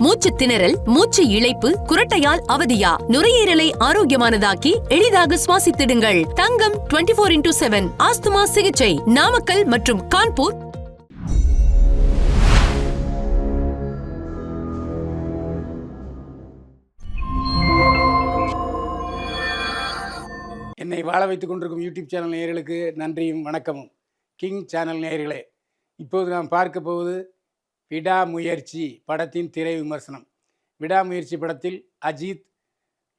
மூச்சு திணறல், மூச்சு இழைப்பு, குரட்டையால் அவதியா? நுரையீரலை ஆரோக்கியமானதாக்கி எளிதாக சுவாசித்திடுங்கள். தங்கம் 24x7 ஆஸ்துமா சிகிச்சை நாமக்கல் மற்றும் கான்பூர். என்னை வாழ வைத்துக் கொண்டிருக்கும் யூடியூப் சேனல் நேயர்களுக்கு நன்றியும் வணக்கமும். கிங் சேனல் நேயர்களே, இப்போது நாம் பார்க்க போவது விடாமுயற்சி படத்தின் திரை விமர்சனம். விடாமுயற்சி படத்தில் அஜித்,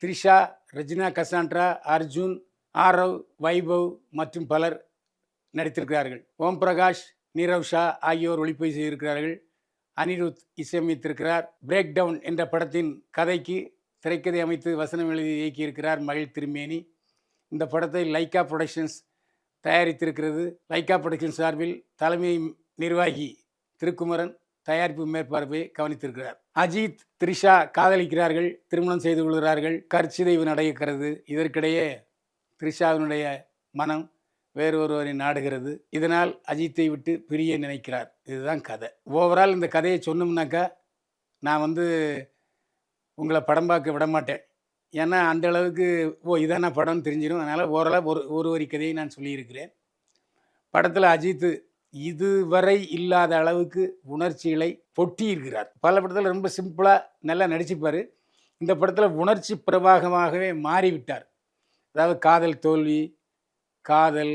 த்ரிஷா, ரெஜினா கசாண்ட்ரா, அர்ஜுன், ஆரவ், வைபவ் மற்றும் பலர் நடித்திருக்கிறார்கள். ஓம் பிரகாஷ், நீரவ் ஷா ஆகியோர் ஒளிப்பதிவு செய்திருக்கிறார்கள். அனிருத் இசையமைத்திருக்கிறார். பிரேக் டவுன் என்ற படத்தின் கதைக்கு திரைக்கதை அமைத்து வசனம் எழுதி இயக்கியிருக்கிறார் மகிழ் திருமேனி. இந்த படத்தை லைக்கா புரொடக்ஷன்ஸ் தயாரித்திருக்கிறது. லைக்கா புரொடக்ஷன் சார்பில் தலைமை நிர்வாகி திருக்குமரன் தயாரிப்பு மேற்பார்வையை கவனித்திருக்கிறார். அஜித், த்ரிஷா காதலிக்கிறார்கள், திருமணம் செய்து கொள்கிறார்கள், கற்சிதைவு நடக்கிறது. இதற்கிடையே த்ரிஷாவினுடைய மனம் வேறொருவரை நாடுகிறது. இதனால் அஜித்தை விட்டு பிரிய நினைக்கிறார். இதுதான் கதை. ஓவரால் இந்த கதையை சொன்னோம்னாக்கா நான் உங்களை படம் பார்க்க விட மாட்டேன். ஏன்னா அந்த அளவுக்கு இதான படம்னு தெரிஞ்சிடும். அதனால் ஓரளவு ஒரு வரி கதையை நான் சொல்லியிருக்கிறேன். படத்தில் அஜித் இதுவரை இல்லாத அளவுக்கு உணர்ச்சிகளை பொட்டியிருக்கிறார். பல படத்தில் ரொம்ப சிம்பிளாக நல்லா நடிச்சுப்பார். இந்த படத்தில் உணர்ச்சி பிரவாகமாகவே மாறிவிட்டார். அதாவது காதல் தோல்வி, காதல்,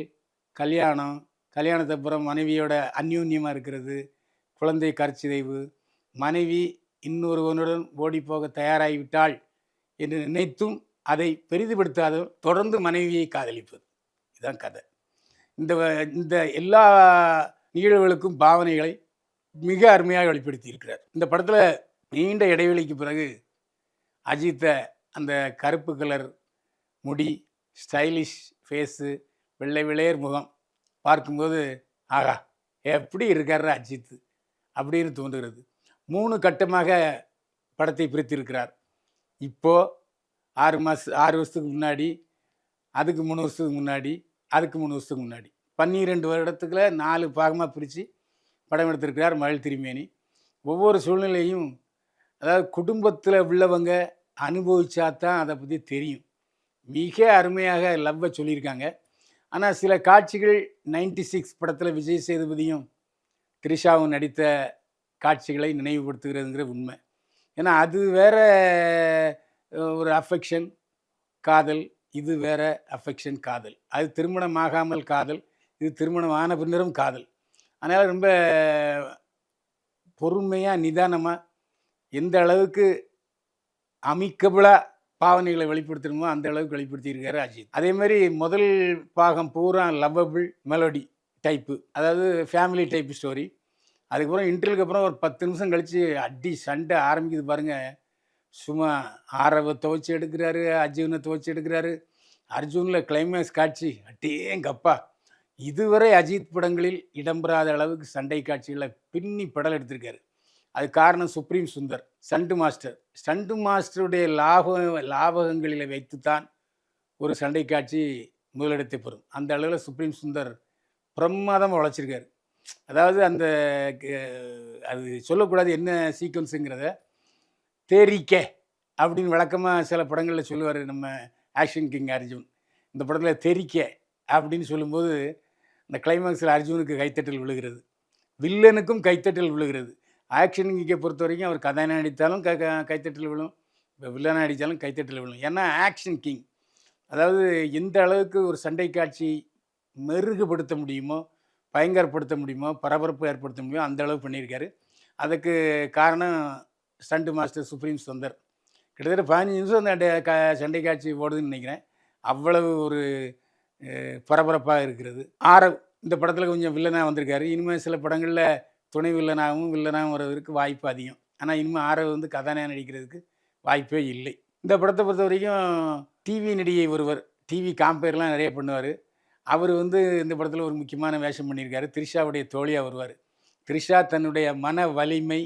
கல்யாணம், கல்யாணத்துக்கு அப்புறம் மனைவியோட அந்யூன்யமாக இருக்கிறது, குழந்தை கற்சிதைவு, மனைவி இன்னொருவனுடன் ஓடிப்போக தயாராகிவிட்டாள் என்று நினைத்தும் அதை பெரிதுபடுத்தாத தொடர்ந்து மனைவியை காதலிப்பது. இதுதான் கதை. இந்த எல்லா நிகழ்வுகளுக்கும் பாவனைகளை மிக அருமையாக வெளிப்படுத்தி இருக்கிறார். இந்த படத்தில் நீண்ட இடைவெளிக்கு பிறகு அஜித்தை அந்த கருப்பு கலர் முடி, ஸ்டைலிஷ் ஃபேஸு, வெள்ளை வெள்ளையர் முகம் பார்க்கும்போது ஆகா எப்படி இருக்கார் அஜித் அப்படின்னு தோன்றுகிறது. 3 கட்டமாக படத்தை பிரித்திருக்கிறார். இப்போது 6 வருஷத்துக்கு முன்னாடி, அதுக்கு 3 வருஷத்துக்கு முன்னாடி, அதுக்கு 3 வருஷத்துக்கு முன்னாடி 12 வருடத்துக்குள்ள 4 பாகமாக பிரித்து படம் எடுத்திருக்கிறார் மகிழ் திருமேனி. ஒவ்வொரு சூழ்நிலையும் அதாவது குடும்பத்தில் உள்ளவங்க அனுபவிச்சா தான் அதை பற்றி தெரியும். மிக அருமையாக லவ்வை சொல்லியிருக்காங்க. ஆனால் சில காட்சிகள் 96 படத்தில் விஜய் சேதுபதியும் த்ரிஷாவும் நடித்த காட்சிகளை நினைவுபடுத்துகிறதுங்கிற உண்மை. ஏன்னா அது வேற ஒரு அஃபெக்ஷன் காதல், இது வேற அஃபெக்ஷன் காதல். அது திருமணமாகாமல் காதல், இது திருமணம் ஆன பின்னரும் காதல். அதனால் ரொம்ப பொறுமையாக நிதானமாக எந்த அளவுக்கு அமிக்கபிளாக பாவனைகளை வெளிப்படுத்தணுமோ அந்த அளவுக்கு வெளிப்படுத்தியிருக்காரு அஜித். அதே மாதிரி முதல் பாகம் பூரா லவ்வபிள் மெலோடி டைப்பு, அதாவது ஃபேமிலி டைப் ஸ்டோரி. அதுக்கப்புறம் இன்டர்வலுக்கு அப்புறம் ஒரு 10 நிமிஷம் கழித்து அடி சண்டை ஆரம்பிக்குது பாருங்கள். சும்மா ஆரவை துவைச்சி எடுக்கிறாரு, அர்ஜுனை துவைச்சி எடுக்கிறாரு. அர்ஜுனில் கிளைமேக்ஸ் காட்சி அட்டேங்கப்பா, இதுவரை அஜித் படங்களில் இடம்பெறாத அளவுக்கு சண்டை காட்சிகளை பின்னி படம் எடுத்திருக்காரு. அது காரணம் சுப்ரீம் சுந்தர், ஸ்டண்ட் மாஸ்டருடைய லாபகங்களில் வைத்துத்தான் ஒரு சண்டை காட்சி முதலிடத்தை பெறும். அந்த அளவில் சுப்ரீம் சுந்தர் பிரமாதமாக உழைச்சிருக்காரு. அதாவது அது சொல்லக்கூடாது என்ன சீக்வன்ஸுங்கிறத, தேரிக்கே அப்படின்னு வழக்கமாக சில படங்களில் சொல்லுவார் நம்ம ஆக்ஷன் கிங் அர்ஜுன். இந்த படத்தில் தெரிக்கே அப்படின்னு சொல்லும்போது இந்த கிளைமேக்ஸில் அர்ஜுனுக்கு கைத்தட்டல் விழுகிறது, வில்லனுக்கும் கைத்தட்டல் விழுகிறது. ஆக்ஷன் கிங்கை பொறுத்த வரைக்கும் அவர் கதாநாயகன் நடித்தாலும் கைத்தட்டல் விழும், இப்போ வில்லனாக நடித்தாலும் கைத்தட்டல் விழும். ஏன்னா ஆக்ஷன் கிங். அதாவது எந்த அளவுக்கு ஒரு சண்டை காட்சி மெருகுபடுத்த முடியுமோ, பயங்கரப்படுத்த முடியுமோ, பரபரப்பு ஏற்படுத்த முடியுமோ அந்த அளவு பண்ணியிருக்காரு. அதுக்கு காரணம் ஸ்டண்ட் மாஸ்டர் சுப்ரீம் சுந்தர். கிட்டத்தட்ட 15 நிமிஷம் அந்த சண்டை காட்சி ஓடுதுன்னு நினைக்கிறேன். அவ்வளவு ஒரு பரபரப்பாக இருக்கிறது. ஆரவ் இந்த படத்தில் கொஞ்சம் வில்லனாக வந்திருக்காரு. இனிமேல் சில படங்களில் துணை வில்லனாகவும் வர்றதுக்கு வாய்ப்பு அதிகம். ஆனால் இனிமேல் ஆரவ் கதாநாயகன் நடிக்கிறதுக்கு வாய்ப்பே இல்லை. இந்த படத்தை பொறுத்த வரைக்கும் டிவி நடிகை ஒருவர், டிவி காம்பேர்லாம் நிறைய பண்ணுவார். அவர் இந்த படத்தில் ஒரு முக்கியமான வேஷம் பண்ணியிருக்காரு. த்ரிஷாவுடைய தோழியாக வருவார். த்ரிஷா தன்னுடைய மன வலிமை,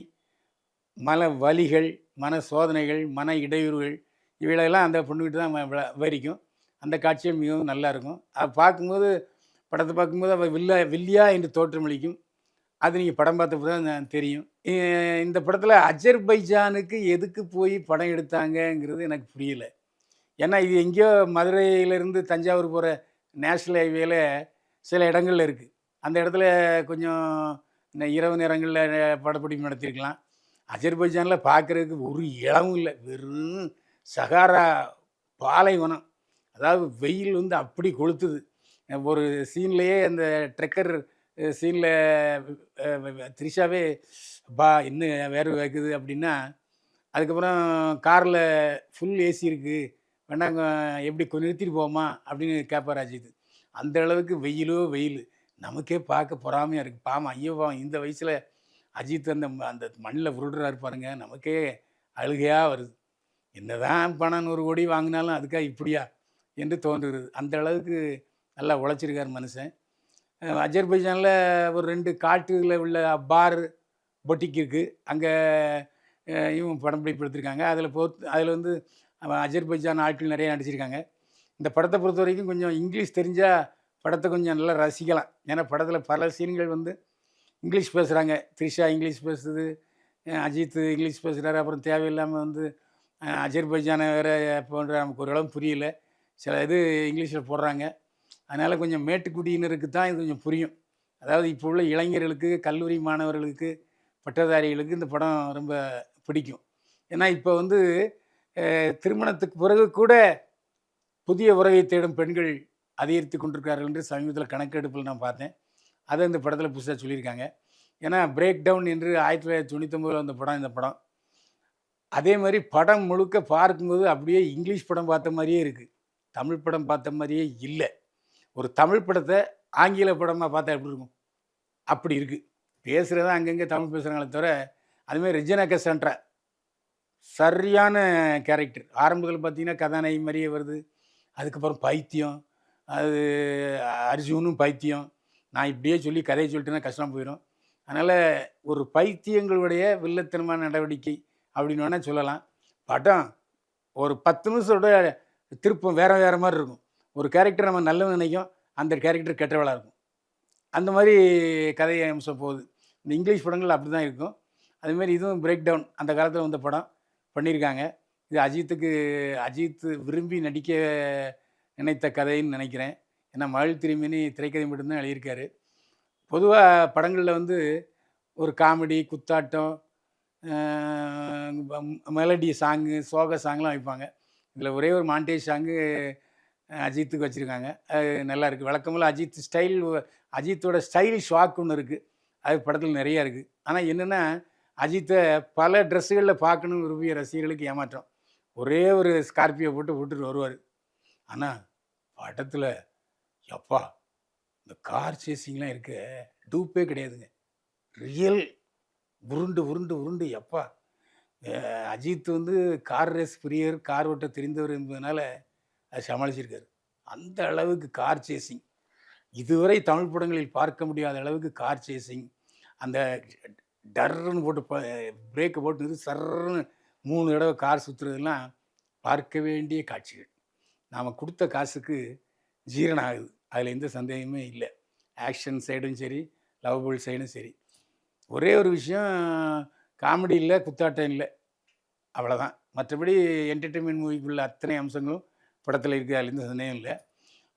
மன வலிகள், மன சோதனைகள், மன இடையூறுகள் இவைகளெல்லாம் அந்த பொண்ணுக்கிட்ட தான் விவரிக்கும். அந்த காட்சிகள் மிகவும் நல்லாயிருக்கும். அதை பார்க்கும்போது, படத்தை பார்க்கும்போது அவள் வில்லியா என்று தோற்றமளிக்கும். அது நீங்கள் படம் பார்த்தப்போ தான் தெரியும். இந்த படத்தில் அஜர்பைஜானுக்கு எதுக்கு போய் படம் எடுத்தாங்கங்கிறது எனக்கு புரியல. ஏன்னா இது எங்கேயோ மதுரையிலேருந்து தஞ்சாவூர் போகிற நேஷ்னல் ஹைவேல சில இடங்கள்ல இருக்குது. அந்த இடத்துல கொஞ்சம் இந்த இரவு நேரங்களில் படப்பிடிப்பு நடத்தியிருக்கலாம். அஜர்பைஜானில் பார்க்குறதுக்கு ஒரு இடமும் இல்லை. வெறும் சகாரா பாலைவனம். அதாவது வெயில் வந்து அப்படி கொளுத்துது. ஒரு சீன்லேயே அந்த ட்ரெக்கர் சீனில் த்ரிஷாவே இன்னும் வேர்வை வைக்குது அப்படின்னா, அதுக்கப்புறம் காரில் ஃபுல் ஏசி இருக்குது, வேணாங்க எப்படி கொஞ்சம் நிறுத்திட்டு போவோமா அப்படின்னு கேட்பார் அஜித். அந்த அளவுக்கு வெயிலோ வெயில். நமக்கே பார்க்க பொறாமையாக இருக்குது. பாவம், ஐயோ பாவம், இந்த வயசில் அஜித் அந்த அந்த மண்ணில் உருடுறாரு பாருங்க, நமக்கே அழுகையாக வருது. என்னதான் பணம் 100 கோடி வாங்கினாலும் அதுக்காக இப்படியா என்று தோன்றுகிறது. அந்த அளவுக்கு நல்லா உழைச்சிருக்கார் மனுஷன். அஜர்பைஜானில் ஒரு 2 காட்டுல உள்ள பார் பொட்டிக் இருக்குது. அங்கே இவங்க படம் பிடிப்படுத்திருக்காங்க. அதில் வந்து அஜர்பைஜான் ஆட்கள் நிறைய நடிச்சிருக்காங்க. இந்த படத்தை பொறுத்த வரைக்கும் கொஞ்சம் இங்கிலீஷ் தெரிஞ்சால் படத்தை கொஞ்சம் நல்லா ரசிக்கலாம். ஏன்னா படத்தில் பல சீன்கள் வந்து இங்கிலீஷ் பேசுகிறாங்க. த்ரிஷா இங்கிலீஷ் பேசுது, அஜித் இங்கிலீஷ் பேசுகிறாரு. அப்புறம் தேவையில்லாமல் வந்து அஜர்பைஜானை வேறு போன்ற நமக்கு ஒரு இடம் புரியல. சில இது இங்கிலீஷில் போடுறாங்க. அதனால் கொஞ்சம் மேட்டுக்குடியினருக்கு தான் இது கொஞ்சம் புரியும். அதாவது இப்போ உள்ள இளைஞர்களுக்கு, கல்லூரி மாணவர்களுக்கு, பட்டதாரிகளுக்கு இந்த படம் ரொம்ப பிடிக்கும். ஏன்னா இப்போ வந்து திருமணத்துக்கு பிறகு கூட புதிய உறவை தேடும் பெண்கள் அதிகரித்து கொண்டிருக்கிறார்கள் என்று சமீபத்தில் கணக்கெடுப்பில் நான் பார்த்தேன். அதை இந்த படத்தில் புதுசாக சொல்லியிருக்காங்க. ஏன்னா பிரேக் டவுன் என்று 1999 வந்த படம் இந்த படம். அதே மாதிரி படம் முழுக்க பார்க்கும்போது அப்படியே இங்கிலீஷ் படம் பார்த்த மாதிரியே இருக்குது. தமிழ் படம் பார்த்த மாதிரியே இல்லை. ஒரு தமிழ் படத்தை ஆங்கில படமாக பார்த்தா எப்படி இருக்கும்? அப்படி இருக்குது. பேசுகிறதா அங்கங்கே தமிழ் பேசுகிறாங்களே தவிர, அதுமாதிரி ரெஜினா கசாண்ட்ரா சரியான கேரக்டர். ஆரம்பத்தில் பார்த்தீங்கன்னா கதாநாயகி மாதிரியே வருது. அதுக்கப்புறம் பைத்தியம், அது அர்ஜுனும் பைத்தியம். நான் இப்படியே சொல்லி கதையை சொல்லிட்டேன்னா கஷ்டம் போயிடும். அதனால் ஒரு பைத்தியங்களுடைய வில்லத்தனமான நடவடிக்கை அப்படின்னு வேணால் சொல்லலாம். படம் ஒரு 10 நிமிஷத்தோட திருப்பம் வேறு மாதிரி இருக்கும். ஒரு கேரக்டர் நம்ம நல்லது நினைக்கும், அந்த கேரக்டர் கெட்டவளாக இருக்கும். அந்த மாதிரி கதை அம்சம் போகுது. இந்த இங்கிலீஷ் படங்கள் அப்படி தான் இருக்கும். அதுமாரி இதுவும் பிரேக் டவுன் அந்த காலத்தில் வந்த படம் பண்ணியிருக்காங்க. இது அஜித் விரும்பி நடிக்க நினைத்த கதைன்னு நினைக்கிறேன். ஏன்னா மகள் திரும்பினி திரைக்கதை மட்டும்தான் எழுதியிருக்காரு. பொதுவாக படங்களில் வந்து ஒரு காமெடி, குத்தாட்டம், மெலடி சாங்கு, சோக சாங்லாம் வைப்பாங்க. இதில் ஒரே ஒரு மாண்டேஜ் சாங்கு அஜித்துக்கு வச்சுருக்காங்க. அது நல்லாயிருக்கு. வழக்கம்போல் அஜித்தோட ஸ்டைல் ஷாக் ஒன்று இருக்குது. அது படத்தில் நிறையா இருக்குது. ஆனால் என்னென்னா, அஜித்தை பல ட்ரெஸ்ஸுகளில் பார்க்கணுன்னு விரும்பிய ரசிகர்களுக்கு ஏமாற்றம். ஒரே ஒரு ஸ்கார்பியோ போட்டுட்டு வருவார். ஆனால் படத்தில் எப்பா இந்த கார் சேசிங்லாம் இருக்க டூப்பே கிடையாதுங்க. ரியல் உருண்டு உருண்டு உருண்டு எப்பா. அஜித் வந்து கார் ரேஸ் பிரியர், கார் ஓட்ட தெரிந்தவர் என்பதனால அதை சமாளிச்சிருக்காரு. அந்த அளவுக்கு கார் சேசிங் இதுவரை தமிழ் படங்களில் பார்க்க முடியாத அளவுக்கு கார் சேசிங். அந்த டர்ன்னு போட்டு பிரேக்கை போட்டு சர்ன்னு 3 தடவை கார் சுற்றுறதுலாம் பார்க்க வேண்டிய காட்சிகள். நாம் கொடுத்த காசுக்கு ஜீரணம் ஆகுது. அதில் எந்த சந்தேகமே இல்லை. ஆக்ஷன் சைடும் சரி, லவ்வபுள் சைடும் சரி. ஒரே ஒரு விஷயம், காமெடி இல்லை, குத்தாட்டம் இல்லை, அவ்வளோதான். மற்றபடி என்டர்டெயின்மெண்ட் மூவிக்குள்ள அத்தனை அம்சங்களும் படத்தில் இருக்குது. அதில் எந்த சந்தேகம் இல்லை.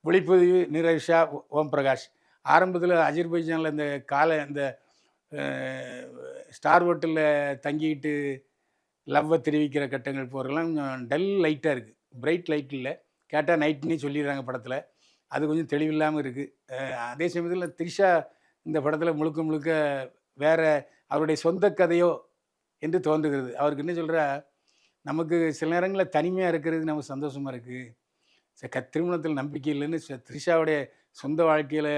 ஒளிப்பதிவு நிரஷா, ஓம் பிரகாஷ். ஆரம்பத்தில் அஜர்பைஜானில் இந்த ஸ்டார் ஹோட்டலில் தங்கிட்டு லவ்வை தெரிவிக்கிற கட்டங்கள் போகிறதெல்லாம் கொஞ்சம் டல் லைட்டாக இருக்குது. பிரைட் லைட் இல்லை. கேட்டால் நைட்னே சொல்லிடுறாங்க படத்தில். அது கொஞ்சம் தெளிவில்லாமல் இருக்குது. அதே சமயத்தில் த்ரிஷா இந்த படத்தில் முழுக்க முழுக்க வேறு அவருடைய சொந்த கதையோ என்று தோன்றுகிறது. அவருக்கு என்ன சொல்கிறா, நமக்கு சில நேரங்களில் தனிமையாக இருக்கிறது நமக்கு சந்தோஷமாக இருக்குது. திருமணத்தில் நம்பிக்கை இல்லைன்னு த்ரிஷாவுடைய சொந்த வாழ்க்கையில்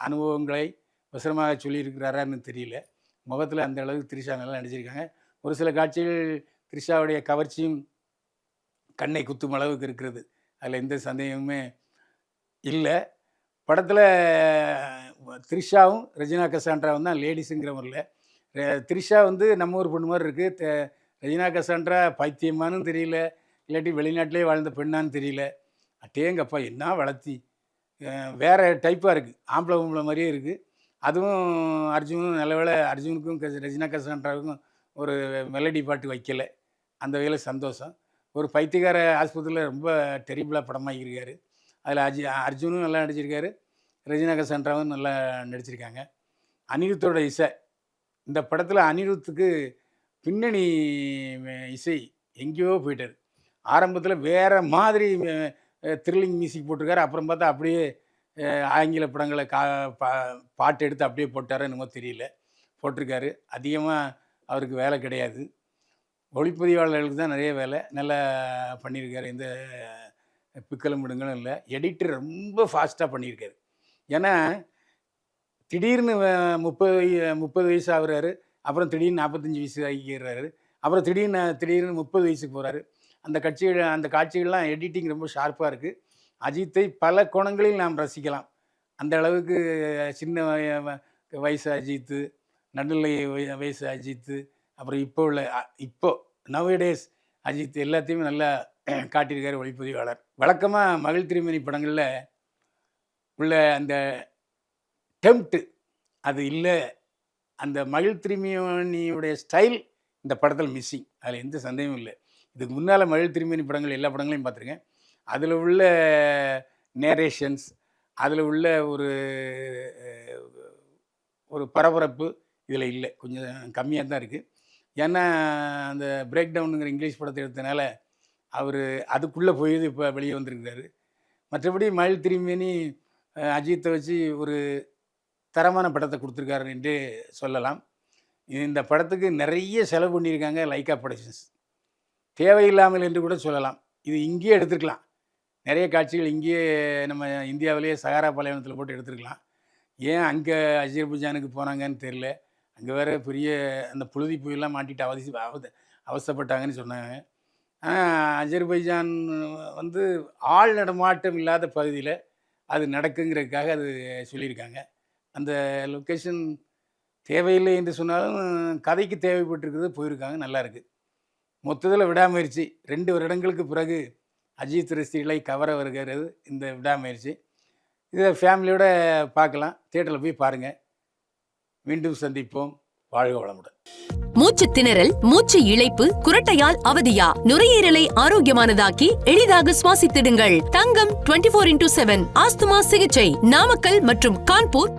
அனுபவங்களை வசனமாக சொல்லியிருக்கிறாரான்னு தெரியல. முகத்தில் அந்த அளவுக்கு த்ரிஷா நல்லா நடிச்சிருக்காங்க. ஒரு சில காட்சிகள் த்ரிஷாவுடைய கவர்ச்சியும் கண்ணை குத்தும் அளவுக்கு இருக்கிறது. அதில் எந்த சந்தேகமுமே இல்லை. படத்தில் த்ரிஷாவும் ரெஜினா கசாண்ட்ராவும் தான் லேடிஸுங்கிற முறையில். த்ரிஷா வந்து நம்ம ஊர் பொண்ணு மாதிரி இருக்குது. ரெஜினா கசாண்ட்ரா பைத்தியமானு தெரியல, இல்லாட்டி வெளிநாட்டிலே வாழ்ந்த பெண்ணான்னு தெரியல. அட்டேங்கப்பா என்ன வளர்த்தி, வேறு டைப்பாக இருக்குது. ஆம்பளை மாதிரியே இருக்குது. அதுவும் அர்ஜுனும் நல்ல வேளை அர்ஜுனுக்கும் ரெஜினா கசான்ட்ராவுக்கும் ஒரு மெலடி பாட்டு வைக்கலை. அந்த வகையில் சந்தோஷம். ஒரு பைத்தியக்கார ஆஸ்பத்திரியில் ரொம்ப டெரிபிளாக படமாகியிருக்காரு. அதில் அர்ஜுனும் நல்லா நடிச்சிருக்காரு, ரெஜினா கசான்ட்ராவும் நல்லா நடிச்சிருக்காங்க. அனிருத்தோட இசை இந்த படத்தில் அனிருத்துக்கு பின்னணி இசை எங்கேயோ போயிட்டார். ஆரம்பத்தில் வேறு மாதிரி த்ரில்லிங் மியூசிக் போட்டிருக்காரு. அப்புறம் பார்த்தா அப்படியே ஆங்கில படங்களை பாட்டு எடுத்து அப்படியே போட்டாரோ என்னமோ தெரியல, போட்டிருக்காரு. அதிகமாக அவருக்கு வேலை கிடையாது. ஒளிப்பதிவாளர்களுக்கு தான் நிறைய வேலை. நல்லா பண்ணியிருக்காரு. எந்த பிக்கலும் விடுங்களும் இல்லை. எடிட்டர் ரொம்ப ஃபாஸ்ட்டாக பண்ணியிருக்காரு. ஏன்னா திடீர்னு 30 வயசு ஆகுறாரு, அப்புறம் திடீர்னு 45 வயசு ஆகிக்கிறாரு, அப்புறம் திடீர்னு 30 வயசுக்கு போகிறாரு. அந்த காட்சிகள்லாம் எடிட்டிங் ரொம்ப ஷார்ப்பாக இருக்குது. அஜித்தை பல கோணங்களில் நாம் ரசிக்கலாம். அந்த அளவுக்கு சின்ன வயசு அஜித்து, நடுநிலை வயசு அஜித்து, அப்புறம் இப்போ நவ்டேஸ் அஜித் எல்லாத்தையுமே நல்லா காட்டியிருக்காரு ஒளிப்பதிவாளர். வழக்கமாக மகள் திருமணி படங்களில் உள்ள அந்த டெம்ப்ட் அது இல்லை. அந்த மகள் திருமணியுடைய ஸ்டைல் இந்த படத்தில் மிஸ்ஸிங். அதில் எந்த சந்தேகமும் இல்லை. இதுக்கு முன்னால் மகள் திருமணி படங்கள் எல்லா படங்களையும் பார்த்துருக்கேன். அதில் உள்ள நேரேஷன்ஸ், அதில் உள்ள ஒரு பரபரப்பு இதில் இல்லை. கொஞ்சம் கம்மியாக தான் இருக்குது. ஏன்னா அந்த பிரேக் டவுனுங்கிற இங்கிலீஷ் படத்தை எடுத்தனால அவர் அதுக்குள்ளே போய் இப்போ வெளியே வந்திருக்கிறாரு. மற்றபடி மகள் திருமணி அஜித்தை வச்சு ஒரு தரமான படத்தை கொடுத்துருக்காரு என்று சொல்லலாம். இந்த படத்துக்கு நிறைய செலவு பண்ணியிருக்காங்க லைக்கா ப்ரொடக்ஷன்ஸ். தேவையில்லாமல் என்று கூட சொல்லலாம். இது இங்கேயே எடுத்துருக்கலாம். நிறைய காட்சிகள் இங்கேயே நம்ம இந்தியாவிலேயே சகாரா பாலைவனத்தில் போட்டு எடுத்துருக்கலாம். ஏன் அங்கே அஜர்பைஜானுக்கு போனாங்கன்னு தெரில. அங்கே வேறு பெரிய அந்த புழுதி புயலாம் மாட்டிட்டு அவசப்பட்டாங்கன்னு சொன்னாங்க. அஜர்பைஜான் ஆள் நடமாட்டம் இல்லாத பகுதியில் அது நடக்குங்கிறதுக்காக அது சொல்லியிருக்காங்க. அந்த லொக்கேஷன் தேவையில்லை என்று சொன்னாலும் கதைக்கு தேவைப்பட்டிருக்கிறது போயிருக்காங்க. நல்லாயிருக்கு. மொத்தத்தில் விடாமுயற்சி 2 வருடங்களுக்கு பிறகு அஜித் ரசிகர்களை கவர வருகிறது இந்த விடாமுயற்சி. இதை ஃபேமிலியோடு பார்க்கலாம். தியேட்டரில் போய் பாருங்கள். மீண்டும் சந்திப்போம். வாழ்க வளமுடன். மூச்சு திணறல், மூச்சு இழைப்பு, குரட்டையால் அவதியா? நுரையீரலை ஆரோக்கியமானதாக்கி எளிதாக சுவாசித்திடுங்கள். தங்கம் 24x7 ஆஸ்துமா சிகிச்சை நாமக்கல் மற்றும் கான்பூர்.